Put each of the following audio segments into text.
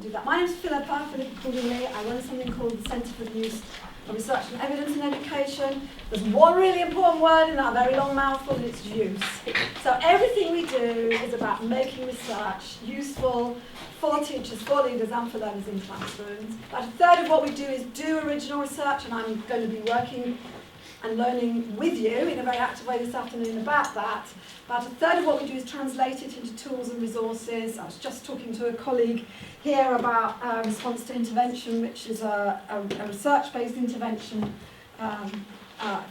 do that. My name is Phillipa Cordingley. I run something called the Centre for the Use of Research and Evidence in Education. There's one really important word in that very long mouthful, and it's use. So everything we do is about making research useful for teachers, for leaders, and for learners in classrooms. About a third of what we do is do original research, and I'm going to be working and learning with you in a very active way this afternoon about that. About a third of what we do is translate it into tools and resources. I was just talking to a colleague here about response to intervention, which is a research-based intervention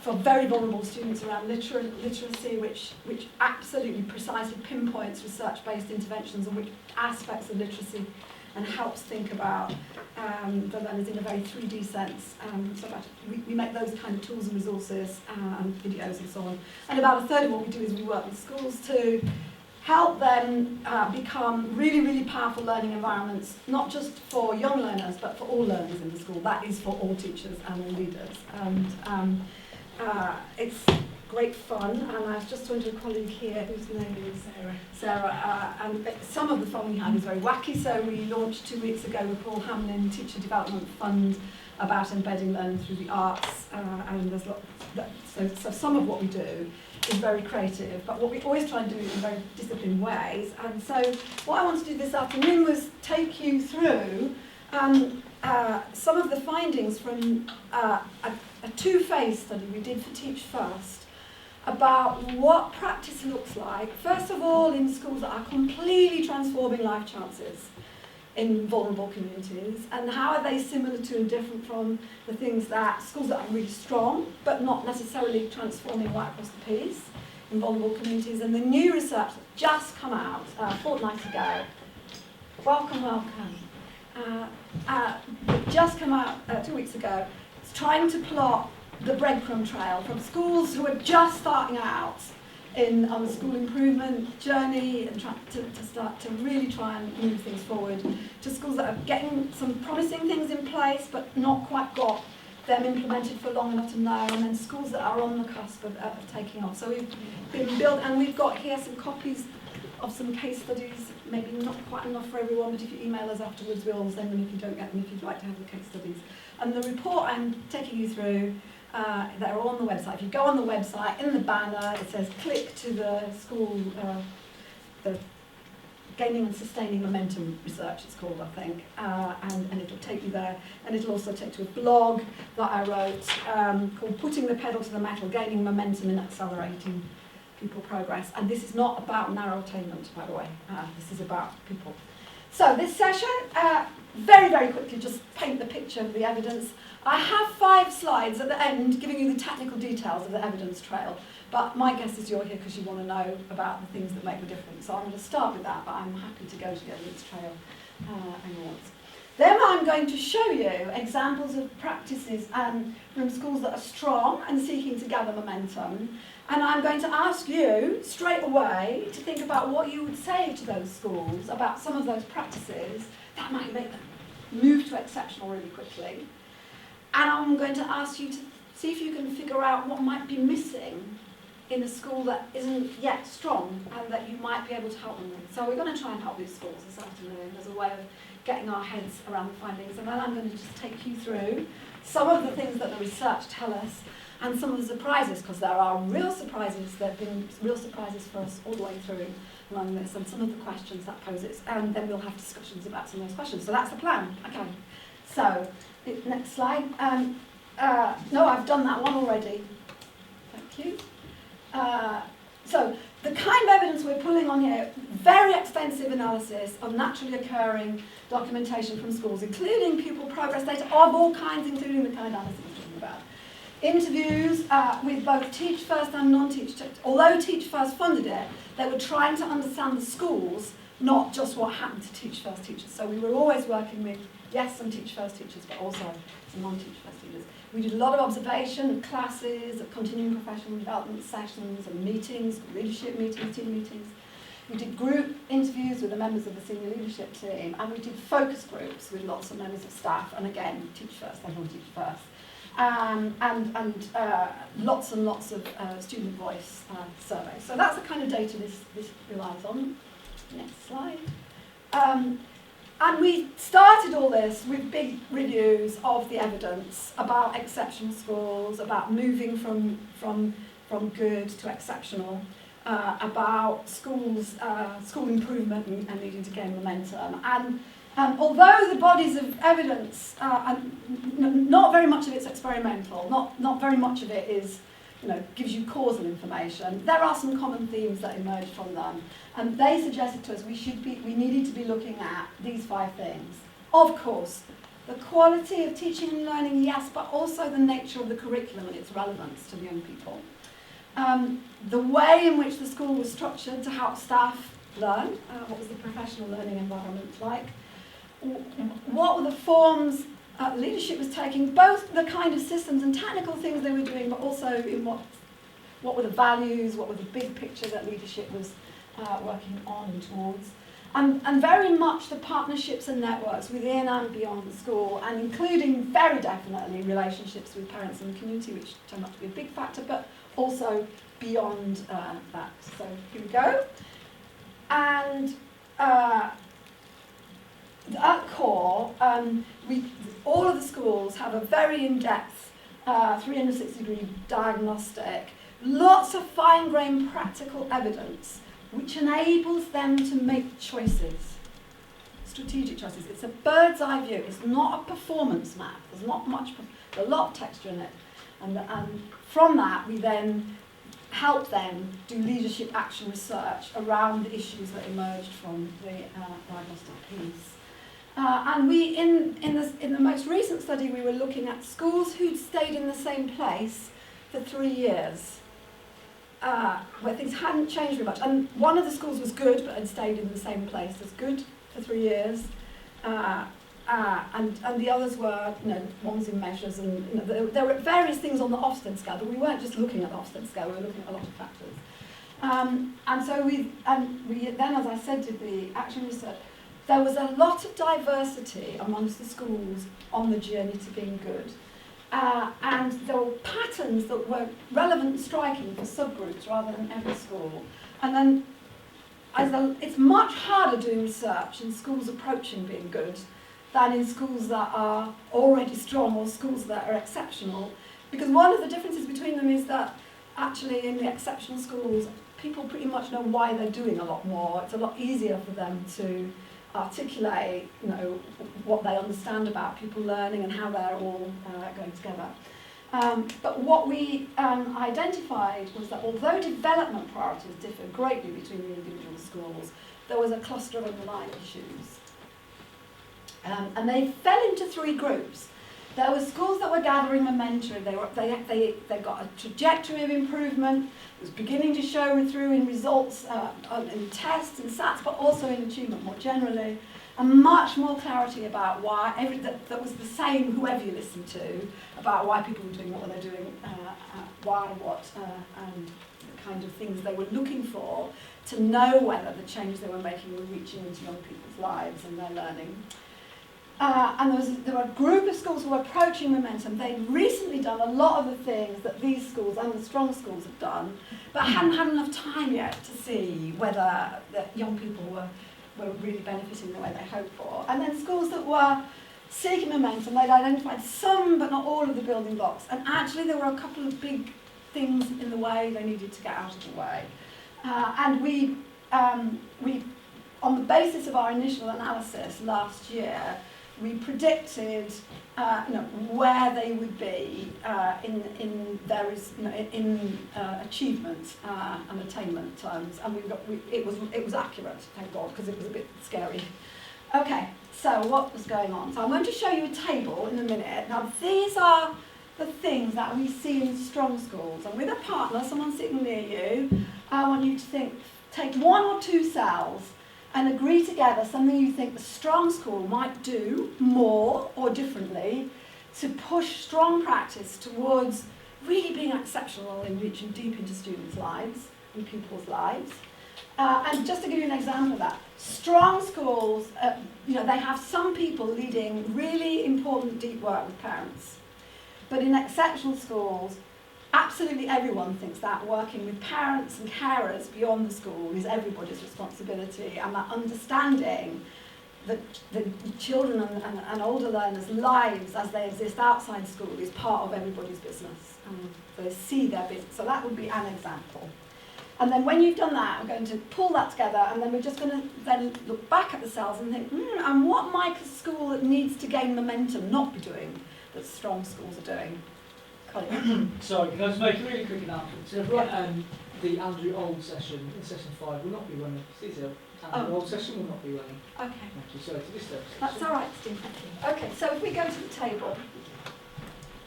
for very vulnerable students around literacy, which absolutely precisely pinpoints research-based interventions and which aspects of literacy and helps think about the learners in a very 3D sense. So we make those kind of tools and resources and videos and so on. And about a third of what we do is we work with schools to help them become really, really powerful learning environments, not just for young learners, but for all learners in the school. That is for all teachers and all leaders. And it's great fun, and I was just talking to a colleague here whose name is Sarah, and some of the fun we had is very wacky. So we launched 2 weeks ago the Paul Hamlin Teacher Development Fund about embedding learning through the arts, and there's lots. So some of what we do is very creative, but what we always try and do is in very disciplined ways. And so what I want to do this afternoon was take you through some of the findings from a two-phase study we did for Teach First about what practice looks like, first of all, in schools that are completely transforming life chances in vulnerable communities, and how are they similar to and different from the things that schools that are really strong, but not necessarily transforming right across the piece in vulnerable communities. And the new research that just come out a fortnight ago, welcome, just come out 2 weeks ago, it's trying to plot the breadcrumb trail from schools who are just starting out on the school improvement journey and to start to really try and move things forward, to schools that are getting some promising things in place but not quite got them implemented for long enough to know, and then schools that are on the cusp of taking off. So we've been built, and we've got here some copies of some case studies, maybe not quite enough for everyone, but if you email us afterwards, we'll send them if you don't get them, if you'd like to have the case studies. And the report I'm taking you through, they're all on the website. If you go on the website, in the banner, it says click to the school, the Gaining and Sustaining Momentum Research, it's called, I think, and it'll take you there. And it'll also take you to a blog that I wrote called Putting the Pedal to the Metal, Gaining Momentum and Accelerating People Progress. And this is not about narrow attainment, by the way. This is about people. So this session, very, very quickly, just paint the picture of the evidence. I have 5 slides at the end giving you the technical details of the evidence trail, but my guess is you're here because you want to know about the things that make the difference. So I'm going to start with that, but I'm happy to go to the evidence trail onwards. Then I'm going to show you examples of practices from schools that are strong and seeking to gather momentum. And I'm going to ask you straight away to think about what you would say to those schools about some of those practices that might make them move to exceptional really quickly. And I'm going to ask you to see if you can figure out what might be missing in a school that isn't yet strong and that you might be able to help them with. So we're going to try and help these schools this afternoon as a way of getting our heads around the findings. And then I'm going to just take you through some of the things that the research tell us and some of the surprises, because there are real surprises. There have been real surprises for us all the way through along this, and some of the questions that poses. And then we'll have discussions about some of those questions. So that's the plan. Okay. So, next slide. No, I've done that one already. Thank you. So, the kind of evidence we're pulling on here, very extensive analysis of naturally occurring documentation from schools, including pupil progress data of all kinds, including the kind of analysis we're talking about. Interviews with both Teach First and non-Teach. Although Teach First funded it, they were trying to understand the schools, not just what happened to Teach First teachers. So we were always working with, yes, some Teach First teachers, but also some non-Teach First teachers. We did a lot of observation of classes, of continuing professional development sessions and meetings, leadership meetings, team meetings. We did group interviews with the members of the senior leadership team, and we did focus groups with lots of members of staff, and again, Teach First and non-Teach First. And lots and lots of student voice surveys. So that's the kind of data this relies on. Next slide. And we started all this with big reviews of the evidence about exceptional schools, about moving from good to exceptional, about schools, school improvement and needing to gain momentum. And although the bodies of evidence, not very much of it's experimental, not very much of it is, gives you causal information, there are some common themes that emerge from them. And they suggested to us we needed to be looking at these 5 things. Of course, the quality of teaching and learning, yes, but also the nature of the curriculum and its relevance to the young people. The way in which the school was structured to help staff learn, what was the professional learning environment like, what were the forms leadership was taking, both the kind of systems and technical things they were doing, but also in what were the values, what were the big picture that leadership was working on and towards. And very much the partnerships and networks within and beyond the school, and including very definitely relationships with parents and the community, which turned out to be a big factor, but also beyond that. So here we go. And at core, all of the schools have a very in-depth 360-degree diagnostic, lots of fine-grained practical evidence which enables them to make choices, strategic choices. It's a bird's eye view. It's not a performance map. There's not much, there's a lot of texture in it. And from that, we then help them do leadership action research around the issues that emerged from the diagnostic piece. And we, in the most recent study, we were looking at schools who'd stayed in the same place for 3 years, where things hadn't changed very much. And one of the schools was good, but had stayed in the same place as good for 3 years. And the others were, ones in measures, and there were various things on the Ofsted scale, but we weren't just looking at the Ofsted scale, we were looking at a lot of factors. And so we then, as I said, did the action research. There was a lot of diversity amongst the schools on the journey to being good. And there were patterns that were relevant and striking for subgroups rather than every school. And then it's much harder doing research in schools approaching being good than in schools that are already strong or schools that are exceptional. Because one of the differences between them is that actually in the exceptional schools, people pretty much know why they're doing a lot more. It's a lot easier for them to articulate, what they understand about people learning and how they're all going together. But what we identified was that although development priorities differ greatly between the individual schools, there was a cluster of underlying issues. And they fell into 3 groups. There were schools that were gathering momentum. They got a trajectory of improvement. It was beginning to show through in results, in tests and SATs, but also in achievement more generally. And much more clarity about why, that was the same whoever you listened to, about why people were doing what they're doing, why, what, and the kind of things they were looking for to know whether the changes they were making were reaching into young people's lives and their learning. And there were a group of schools who were approaching momentum. They'd recently done a lot of the things that these schools and the strong schools have done, but hadn't had enough time yet to see whether the young people were really benefiting the way they hoped for. And then schools that were seeking momentum, they'd identified some but not all of the building blocks. And actually there were a couple of big things in the way they needed to get out of the way. And we, on the basis of our initial analysis last year, we predicted, where they would be in various, in achievement and attainment terms, and it was accurate, thank God, because it was a bit scary. Okay, so what was going on? So I'm going to show you a table in a minute. Now these are the things that we see in strong schools, and with a partner, someone sitting near you, I want you to take 1 or 2 cells and agree together something you think the strong school might do more or differently to push strong practice towards really being exceptional in reaching deep into students' lives and pupils' lives. And just to give you an example of that, strong schools, they have some people leading really important deep work with parents. But in exceptional schools, absolutely everyone thinks that working with parents and carers beyond the school is everybody's responsibility, and that understanding the children and older learners' lives as they exist outside school is part of everybody's business. They see their business. So that would be an example. And then when you've done that, I'm going to pull that together, and then we're just going to then look back at the cells and think, and what might a school that needs to gain momentum not be doing that strong schools are doing? Colin? Sorry, can I just make a really quick announcement? So the Andrew Old session in session 5 will not be running. Andrew Old session will not be running. Okay. Sorry, to this session. That's all right, Steve. Thank you. Okay, so if we go to the table.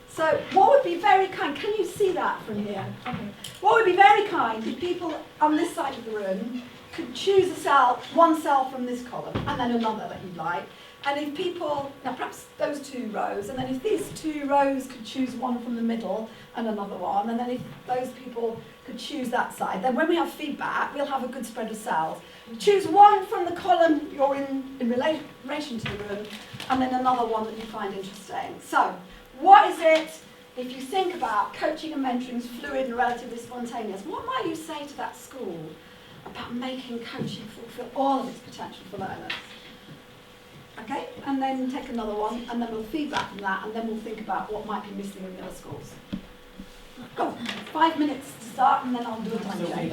So what would be very kind, can you see that from here? Okay. What would be very kind if people on this side of the room could choose a cell, one cell from this column, and then another that you'd like. And if people, now perhaps those 2 rows, and then if these 2 rows could choose one from the middle and another one, and then if those people could choose that side, then when we have feedback, we'll have a good spread of cells. Choose one from the column you're in relation to the room, and then another one that you find interesting. So, what is it, if you think about coaching and mentoring is fluid and relatively spontaneous, what might you say to that school about making coaching fulfill all of its potential for learners? Okay, and then take another one, and then we'll feedback from that, and then we'll think about what might be missing in the other schools. Go, 5 minutes to start, and then I'll do a time check.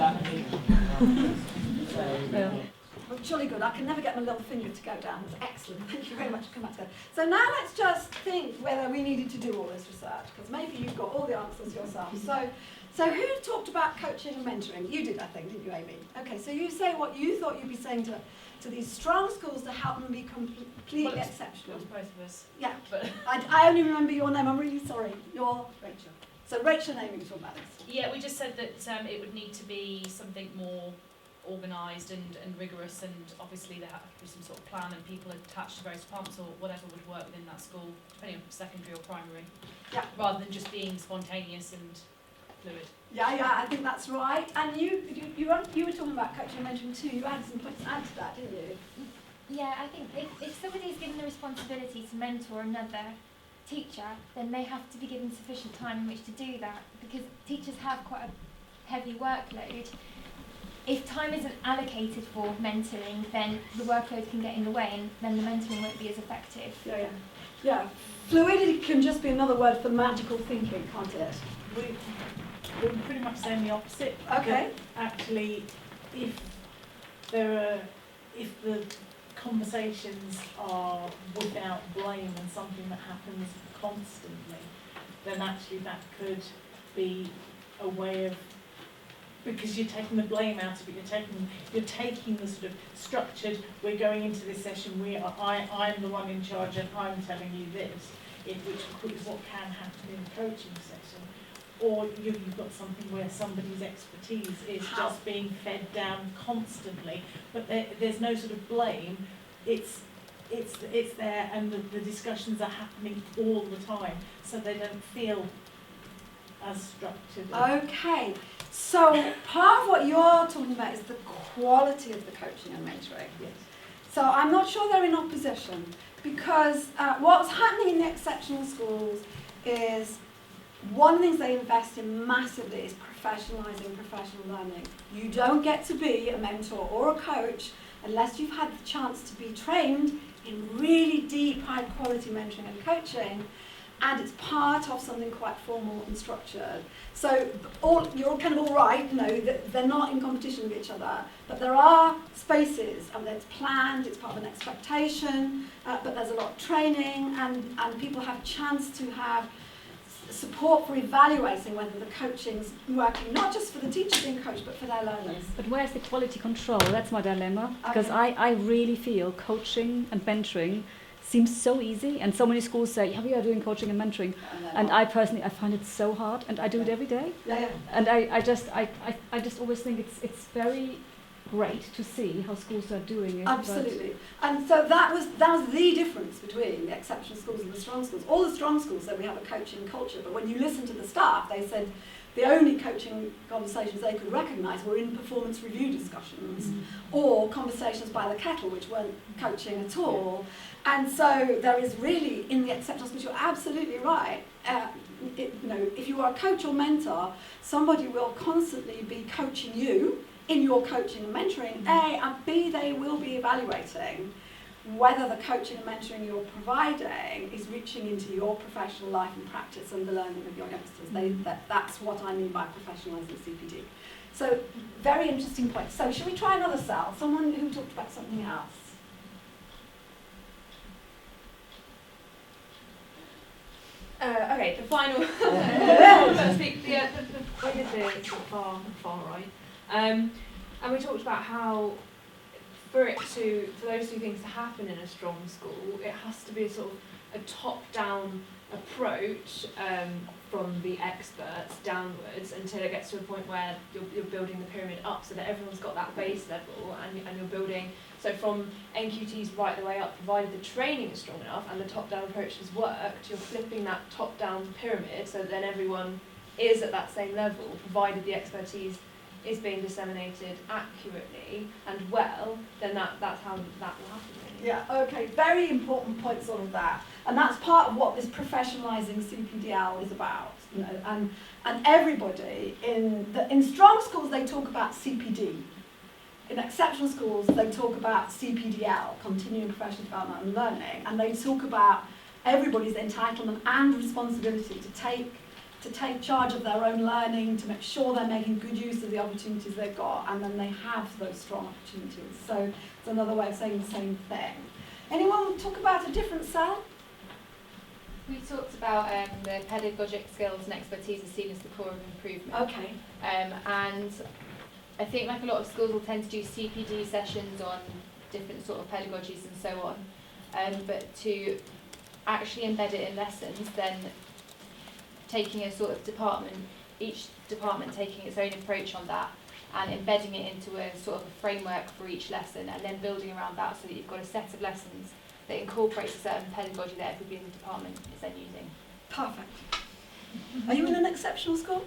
Oh, jolly good. I can never get my little finger to go down. That's excellent. Thank you very much for coming back together. So now let's just think whether we needed to do all this research, because maybe you've got all the answers yourself. So who talked about coaching and mentoring? You did, I think, didn't you, Amy? Okay, so you say what you thought you'd be saying to these strong schools to help them be completely exceptional. It was both of us. Yeah. But I only remember your name. I'm really sorry. You're Rachel. So Rachel and Amy were talking about this. Yeah, we just said that it would need to be something more organised and rigorous, and obviously there had to be some sort of plan and people attached to various departments or whatever would work within that school, depending on secondary or primary, rather than just being spontaneous and fluid. Yeah, I think that's right. And you were talking about coaching and mentoring too. You had some points to add to that, didn't you? Yeah, I think if somebody is given the responsibility to mentor another teacher, then they have to be given sufficient time in which to do that, because teachers have quite a heavy workload. If time isn't allocated for mentoring, then the workload can get in the way, and then the mentoring won't be as effective. Yeah. Fluidity can just be another word for magical thinking, can't it? We're pretty much saying the opposite. Okay. Actually, if the conversations are without blame and something that happens constantly, then actually that could be a way of, because you're taking the blame out of it, you're taking the sort of structured, we're going into this session, I'm the one in charge and I'm telling you this, which is what can happen in a coaching session. Or you've got something where somebody's expertise is just being fed down constantly, but there's no sort of blame. It's there, and the discussions are happening all the time, so they don't feel as structured. Okay, so part of what you're talking about is the quality of the coaching and mentoring. Yes. So I'm not sure they're in opposition, because what's happening in the exceptional schools is one of the things they invest in massively is professionalising professional learning. You don't get to be a mentor or a coach unless you've had the chance to be trained in really deep, high-quality mentoring and coaching, and it's part of something quite formal and structured. So you're kind of all right, that they're not in competition with each other, but there are spaces, and it's planned, it's part of an expectation, but there's a lot of training, and people have a chance to have support for evaluating whether the coaching's working, not just for the teachers being coached, but for their learners. But where's the quality control? That's my dilemma. Because I really feel coaching and mentoring seems so easy, and so many schools say, yeah, we are doing coaching and mentoring. And I personally, I find it so hard, and I do it every day. Yeah. And I just always think it's very great to see how schools are doing it. Absolutely. And so that was the difference between the exceptional schools and the strong schools. All the strong schools said we have a coaching culture, but when you listen to the staff, they said the only coaching conversations they could recognise were in performance review discussions or conversations by the kettle, which weren't coaching at all. And so there is really, in the exceptional schools, you're absolutely right. If you are a coach or mentor, somebody will constantly be coaching you in your coaching and mentoring, A, and B, they will be evaluating whether the coaching and mentoring you're providing is reaching into your professional life and practice and the learning of your youngsters. That's what I mean by professionalising CPD. So, very interesting point. So, should we try another cell? Someone who talked about something else. Okay, the final. Let's speak. The way this is sort of far right. And we talked about how for those two things to happen in a strong school, it has to be a sort of a top-down approach from the experts downwards until it gets to a point where you're building the pyramid up so that everyone's got that base level and you're building. So from NQTs right the way up, provided the training is strong enough and the top-down approach has worked, you're flipping that top-down pyramid so that then everyone is at that same level, provided the expertise is being disseminated accurately and well, then that's how that will happen. Really. Yeah, okay, very important points all of that. And that's part of what this professionalising CPDL is about. You know, and everybody, in strong schools they talk about CPD. In exceptional schools they talk about CPDL, continuing professional development and learning, and they talk about everybody's entitlement and responsibility to take charge of their own learning, to make sure they're making good use of the opportunities they've got, and then they have those strong opportunities. So it's another way of saying the same thing. Anyone talk about a different cell? We talked about the pedagogic skills and expertise as seen as the core of improvement. Okay. And I think like a lot of schools will tend to do CPD sessions on different sort of pedagogies and so on. But to actually embed it in lessons, then taking a sort of department, each department taking its own approach on that and embedding it into a sort of a framework for each lesson and then building around that so that you've got a set of lessons that incorporates a certain pedagogy that everybody in the department is then using. Perfect. Are you in an exceptional school?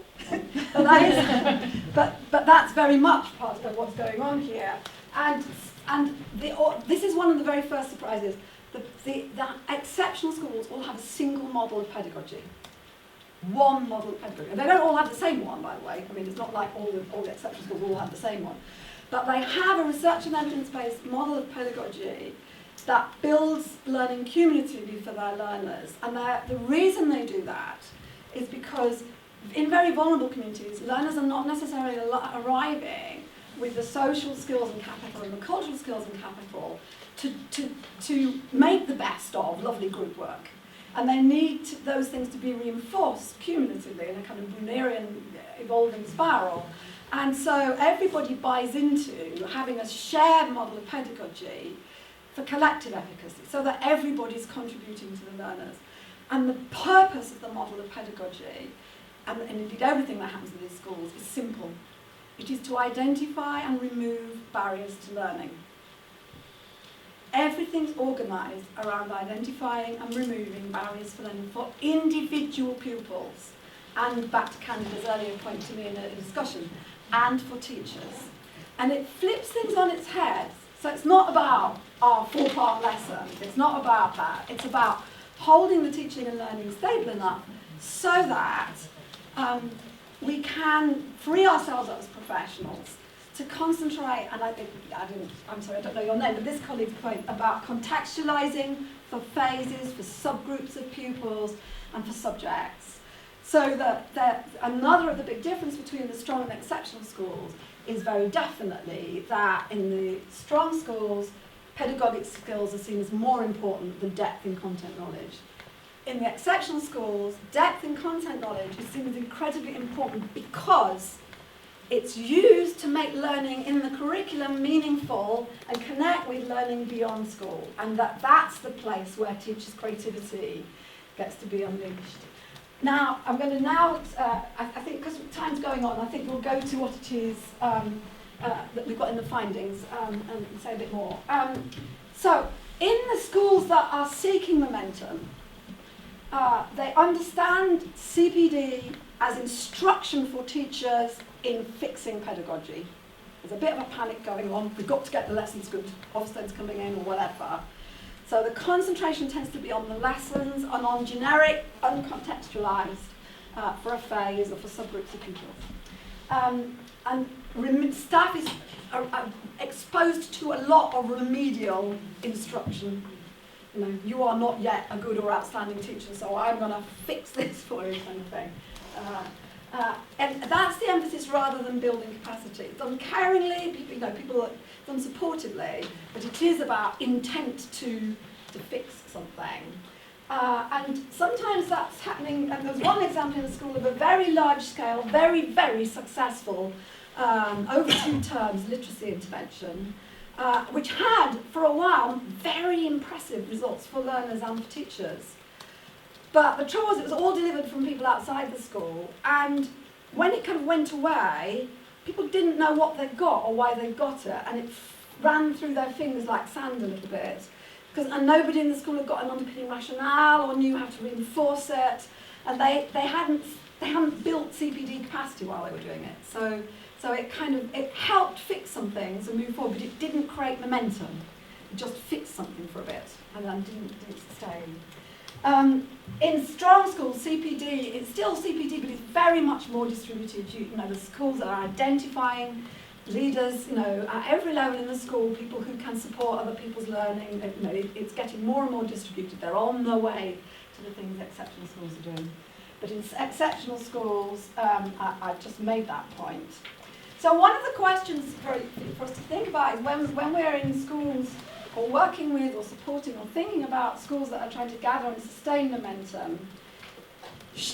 Well, that is, but that's very much part of what's going on here. And this is one of the very first surprises. The exceptional schools all have a single model of pedagogy. One model of pedagogy. And they don't all have the same one, by the way. I mean, it's not like all the exceptional schools all have the same one. But they have a research and evidence-based model of pedagogy that builds learning cumulatively for their learners. And the reason they do that is because in very vulnerable communities, learners are not necessarily arriving with the social skills and capital and the cultural skills and capital to make the best of lovely group work. And they need those things to be reinforced cumulatively in a kind of Brunerian evolving spiral. And so everybody buys into having a shared model of pedagogy for collective efficacy, so that everybody's contributing to the learners. And the purpose of the model of pedagogy, and indeed everything that happens in these schools, is simple. It is to identify and remove barriers to learning. Everything's organised around identifying and removing barriers for learning for individual pupils, and back to Candida's earlier point to me in a discussion, and for teachers. And it flips things on its head. So it's not about our 4-part lesson, it's not about that, it's about holding the teaching and learning stable enough so that we can free ourselves up as professionals to concentrate, and I'm sorry, I don't know your name, but this colleague's point about contextualising for phases, for subgroups of pupils, and for subjects. So that another of the big difference between the strong and exceptional schools is very definitely that in the strong schools, pedagogic skills are seen as more important than depth in content knowledge. In the exceptional schools, depth in content knowledge is seen as incredibly important because it's used to make learning in the curriculum meaningful and connect with learning beyond school. And that's the place where teachers' creativity gets to be unleashed. Now, I'm going to I think because time's going on, I think we'll go to what it is that we've got in the findings and say a bit more. So, in the schools that are seeking momentum, they understand CPD as instruction for teachers in fixing pedagogy. There's a bit of a panic going on. We've got to get the lessons good, Ofsted coming in or whatever. So the concentration tends to be on the lessons and on generic, uncontextualised for a phase or for subgroups of pupils. And staff are exposed to a lot of remedial instruction. You know, you are not yet a good or outstanding teacher, so I'm going to fix this for you, kind of thing. And that's the emphasis rather than building capacity. It's done caringly, people are done supportively, but it is about intent to fix something. And sometimes that's happening, and there's one example in the school of a very large scale, very, very successful, over 2 terms literacy intervention, which had, for a while, very impressive results for learners and for teachers. But the trouble was it was all delivered from people outside the school, and when it kind of went away, people didn't know what they got or why they got it, and it ran through their fingers like sand a little bit. And nobody in the school had got an underpinning rationale or knew how to reinforce it, and they hadn't built CPD capacity while they were doing it. So it helped fix some things and move forward, but it didn't create momentum. It just fixed something for a bit and then didn't sustain. In strong schools, CPD, it's still CPD, but it's very much more distributed. The schools are identifying leaders, at every level in the school, people who can support other people's learning. It's getting more and more distributed. They're on their way to the things exceptional schools are doing. But in exceptional schools, I just made that point. So one of the questions for us to think about is when we're in schools or working with or supporting or thinking about schools that are trying to gather and sustain momentum,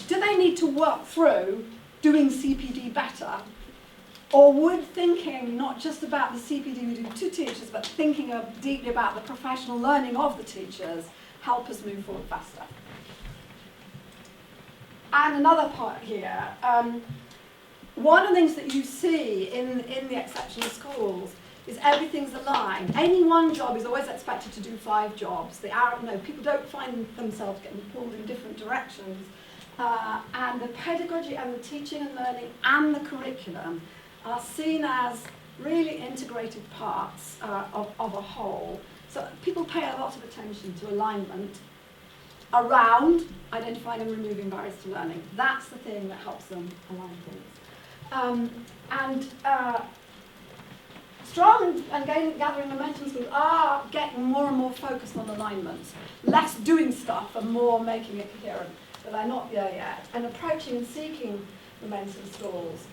do they need to work through doing CPD better? Or would thinking not just about the CPD we do to teachers, but thinking deeply about the professional learning of the teachers help us move forward faster? And another part here, one of the things that you see in the exceptional schools is everything's aligned. Any one job is always expected to do 5 jobs. People don't find themselves getting pulled in different directions. And the pedagogy and the teaching and learning and the curriculum are seen as really integrated parts of a whole. So people pay a lot of attention to alignment around identifying and removing barriers to learning. That's the thing that helps them align things. Strong and gathering momentum schools are getting more and more focused on alignment, less doing stuff and more making it coherent, but they're not there yet. And approaching and seeking momentum schools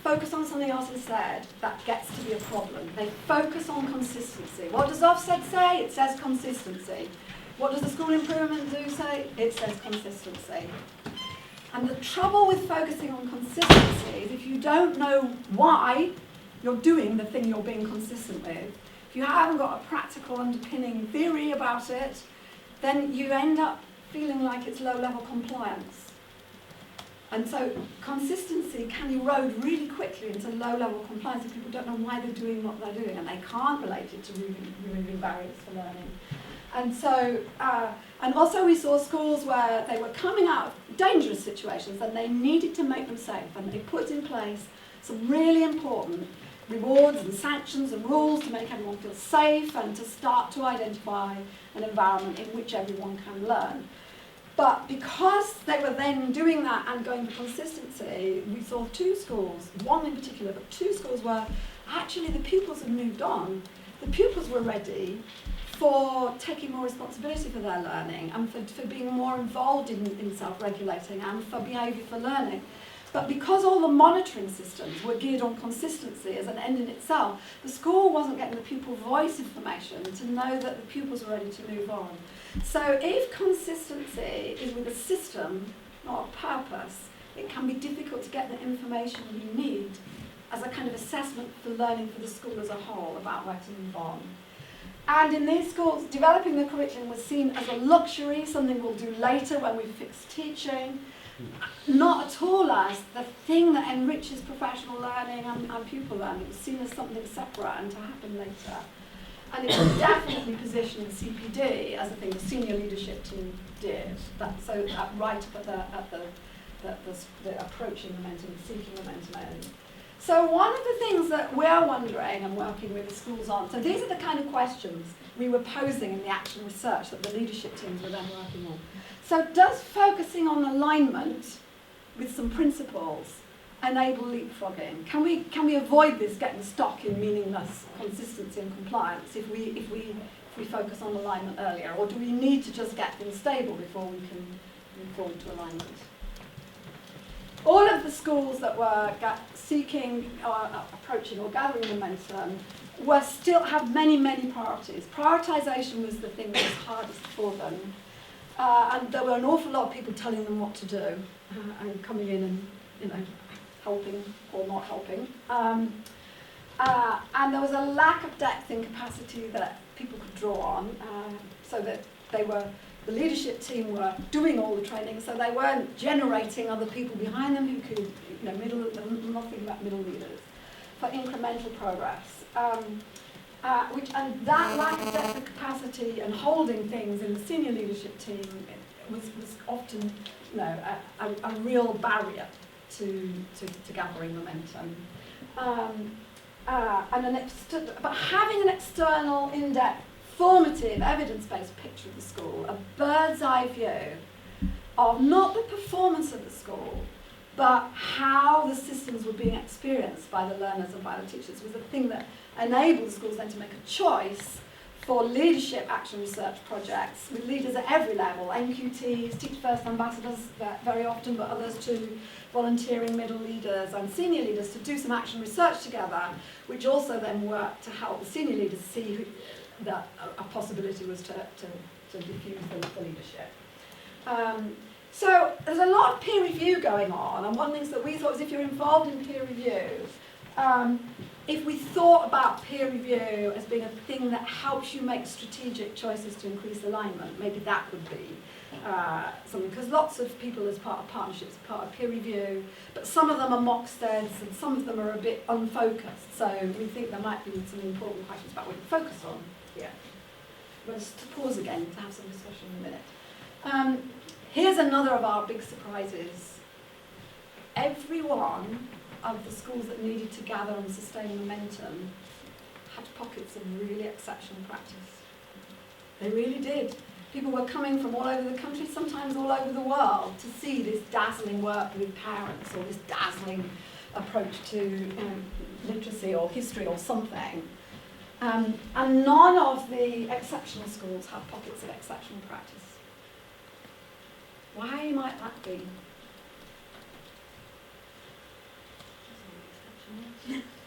focus on something else instead that gets to be a problem. They focus on consistency. What does Ofsted say? It says consistency. What does the school improvement do say? It says consistency. And the trouble with focusing on consistency is if you don't know why you're doing the thing you're being consistent with, if you haven't got a practical underpinning theory about it, then you end up feeling like it's low-level compliance. And so consistency can erode really quickly into low-level compliance if people don't know why they're doing what they're doing, and they can't relate it to removing barriers for learning. And so, and also we saw schools where they were coming out of dangerous situations and they needed to make them safe, and they put in place some really important rewards and sanctions and rules to make everyone feel safe and to start to identify an environment in which everyone can learn. But because they were then doing that and going for consistency, we saw 2 schools, one in particular, but 2 schools where actually the pupils had moved on. The pupils were ready for taking more responsibility for their learning and for being more involved in self-regulating and for behaviour for learning. But because all the monitoring systems were geared on consistency as an end in itself, the school wasn't getting the pupil voice information to know that the pupils were ready to move on. So if consistency is with a system, not a purpose, it can be difficult to get the information you need as a kind of assessment for learning for the school as a whole about where to move on. And in these schools, developing the curriculum was seen as a luxury, something we'll do later when we fix teaching, not at all as the thing that enriches professional learning and pupil learning. It was seen as something separate and to happen later. And it was definitely positioning CPD as a thing the senior leadership team did. So right up at the approaching momentum, seeking momentum end. So one of the things that we're wondering and working with the schools on, so these are the kind of questions we were posing in the action research that the leadership teams were then working on. So does focusing on alignment with some principles enable leapfrogging? Can we avoid this getting stuck in meaningless consistency and compliance if we focus on alignment earlier, or do we need to just get things stable before we can move forward to alignment? All of the schools that were seeking or approaching or gathering momentum were still have many priorities. Prioritisation was the thing that was hardest for them, and there were an awful lot of people telling them what to do and coming in and helping or not helping. And there was a lack of depth in capacity that people could draw on, so that the leadership team were doing all the training, so they weren't generating other people behind them who could, nothing about middle leaders, for incremental progress. And that lack of depth of capacity and holding things in the senior leadership team was often a real barrier to gathering momentum. But having an external, in-depth, formative, evidence-based picture of the school, a bird's-eye view of not the performance of the school, but how the systems were being experienced by the learners and by the teachers, was the thing that enabled the schools then to make a choice for leadership action research projects with leaders at every level, NQTs, Teach First ambassadors very often, but others too, volunteering middle leaders and senior leaders to do some action research together, which also then worked to help the senior leaders see that a possibility was to diffuse the leadership. So there's a lot of peer review going on, and one of the things that we thought was if you're involved in peer review, if we thought about peer review as being a thing that helps you make strategic choices to increase alignment, maybe that would be something, because lots of people as part of partnerships are part of peer review, but some of them are mock steads and some of them are a bit unfocused, so we think there might be some important questions about what you focus on here. We'll just pause again to have some discussion in a minute. Here's another of our big surprises. Every one of the schools that needed to gather and sustain momentum had pockets of really exceptional practice. They really did. People were coming from all over the country, sometimes all over the world, to see this dazzling work with parents or this dazzling approach to literacy or history or something. And none of the exceptional schools have pockets of exceptional practice. Why might that be?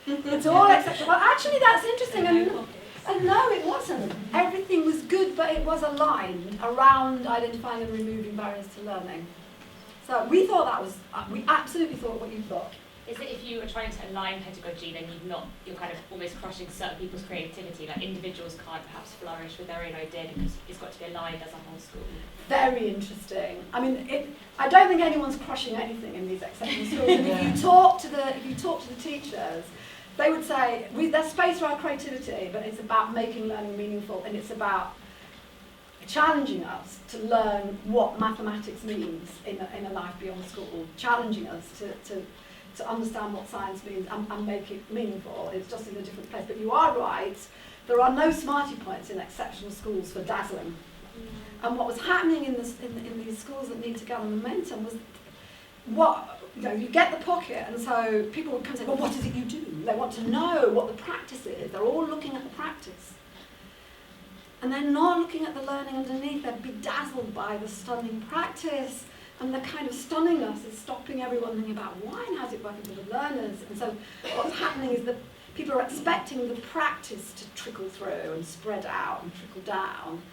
It's all exceptional. Well, actually, that's interesting. And no, it wasn't. Everything was good, but it was aligned around identifying and removing barriers to learning. So we thought that was, we absolutely thought what you thought. Is that if you are trying to align pedagogy, then you're kind of almost crushing certain people's creativity, like individuals can't perhaps flourish with their own idea because it's got to be aligned as a whole school. Very interesting. I mean, I don't think anyone's crushing anything in these exceptional schools. And if you talk to the teachers, they would say there's space for our creativity, but it's about making learning meaningful, and it's about challenging us to learn what mathematics means in a life beyond school, challenging us to understand what science means and make it meaningful. It's just in a different place. But you are right, there are no smarty points in exceptional schools for dazzling. And what was happening in these schools that need to gather momentum was you get the pocket, and so people would come and say, well, what is it you do? They want to know what the practice is. They're all looking at the practice. And they're not looking at the learning underneath. They're bedazzled by the stunning practice. And the kind of stunningness is stopping everyone thinking about why and how's it working for the learners. And so what's happening is that people are expecting the practice to trickle through and spread out and trickle down.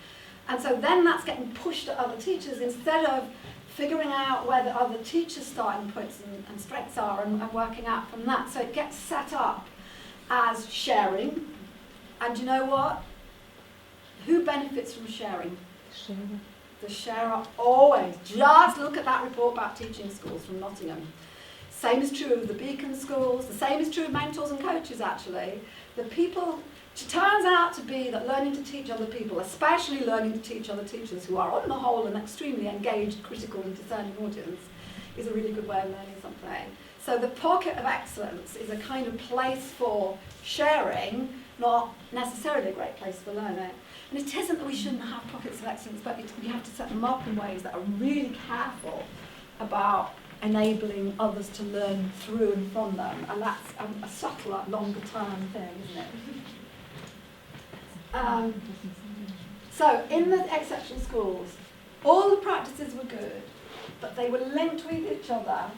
And so then that's getting pushed at other teachers instead of figuring out where the other teachers' starting points and strengths are and working out from that. So it gets set up as sharing. And you know what? Who benefits from sharing? Sharing. The sharer always. Just look at that report about teaching schools from Nottingham. Same is true of the Beacon schools. The same is true of mentors and coaches, actually. The people, it turns out to be that learning to teach other people, especially learning to teach other teachers who are on the whole an extremely engaged, critical and discerning audience, is a really good way of learning something. So the pocket of excellence is a kind of place for sharing, not necessarily a great place for learning. And it isn't that we shouldn't have pockets of excellence, but we have to set them up in ways that are really careful about enabling others to learn through and from them. And that's a subtler, longer term thing, isn't it? So in the exceptional schools, all the practices were good, but they were linked with each other.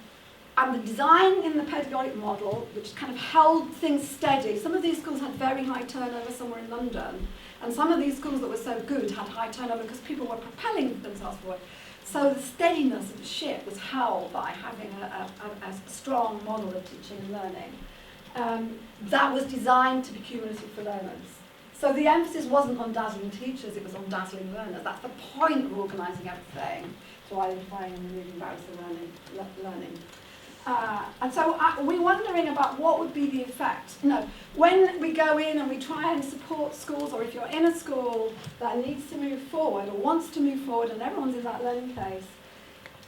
And the design in the pedagogic model, which kind of held things steady, some of these schools had very high turnover somewhere in London, and some of these schools that were so good had high turnover because people were propelling themselves forward. So the steadiness of the ship was held by having a strong model of teaching and learning that was designed to be cumulative for learners. So the emphasis wasn't on dazzling teachers, it was on dazzling learners. That's the point of organising everything, to identifying and removing barriers to learning. And so we're wondering about what would be the effect. When we go in and we try and support schools, or if you're in a school that needs to move forward or wants to move forward and everyone's in that learning phase,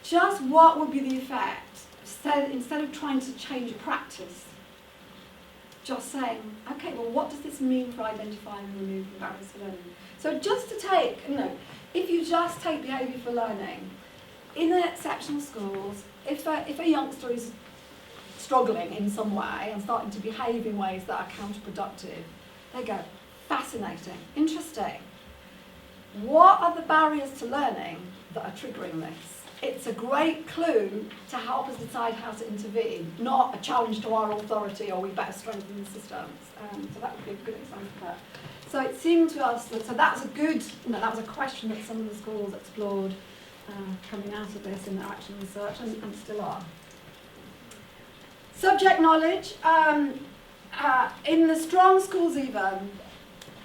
just what would be the effect instead of trying to change practice? Just saying, okay, well, what does this mean for identifying and removing barriers to learning? So just to take, if you just take behaviour for learning, in the exceptional schools, if a youngster is struggling in some way and starting to behave in ways that are counterproductive, they go, fascinating, interesting. What are the barriers to learning that are triggering this? It's a great clue to help us decide how to intervene, not a challenge to our authority or we better strengthen the systems. So that would be a good example of that. So it seemed to us that, that was a good, that was a question that some of the schools explored coming out of this in their action research and still are. Subject knowledge. In the strong schools even,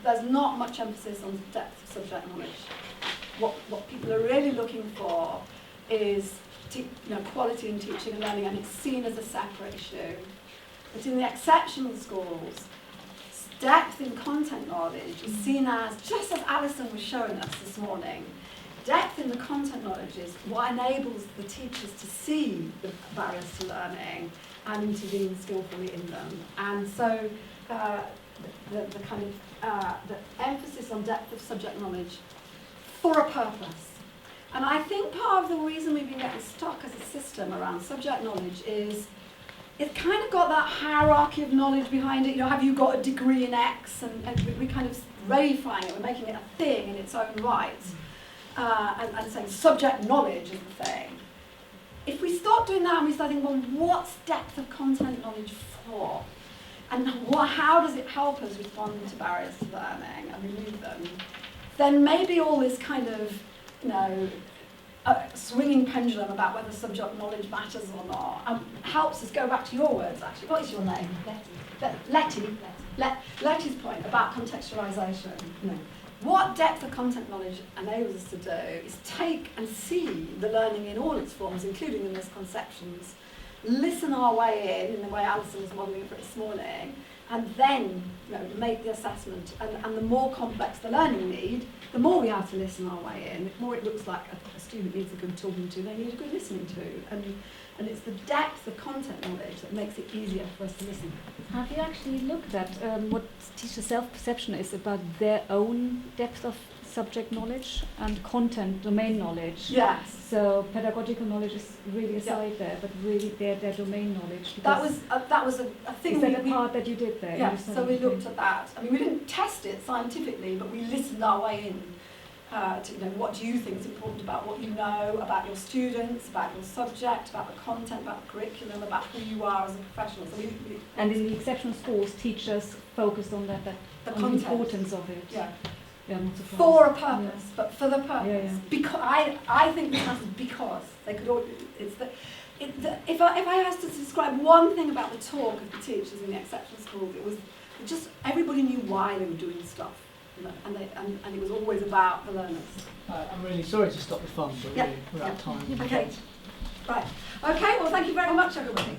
there's not much emphasis on depth of subject knowledge. What people are really looking for is quality in teaching and learning, and it's seen as a separate issue. But in the exceptional schools, depth in content knowledge is seen as, just as Alison was showing us this morning, depth in the content knowledge is what enables the teachers to see the barriers to learning and intervene skillfully in them. And so the emphasis on depth of subject knowledge for a purpose. And I think part of the reason we've been getting stuck as a system around subject knowledge is it's kind of got that hierarchy of knowledge behind it. Have you got a degree in X? And we kind of reifying it, we're making it a thing in its own right. And saying subject knowledge is the thing. If we start doing that and we start thinking, well, what's depth of content knowledge for? And how does it help us respond to barriers to learning and remove them? Then maybe all this kind of, swinging pendulum about whether subject knowledge matters or not helps us go back to your words, actually. What is your name? Letty. Letty's point about contextualisation. What depth of content knowledge enables us to do is take and see the learning in all its forms, including the misconceptions, listen our way in the way Alison was modelling it for this morning, and then make the assessment. And the more complex the learning need, the more we have to listen our way in. The more it looks like a student needs a good talking to, they need a good listening to. And it's the depth of content knowledge that makes it easier for us to listen. Have you actually looked at what teacher self-perception is about their own depth of subject knowledge and content domain knowledge? Yes. So pedagogical knowledge is really aside there, but really their domain knowledge. That was a thing. Is that the part that you did there? Yeah, so we looked at that. I mean, we didn't test it scientifically, but we listened our way in to what do you think is important about what you know, about your students, about your subject, about the content, about the curriculum, about who you are as a professional. So and in the exceptional schools, teachers focused on the importance of it. Yeah. Yeah, I'm not surprised. For a purpose, but for the purpose. Yeah. Because I think this happens because they could all. If I was to describe one thing about the talk of the teachers in the exceptional schools, it was just everybody knew why they were doing stuff, and it was always about the learners. I'm really sorry to stop the fun, but we're out of time. Okay. Right. Okay. Well, thank you very much, everybody.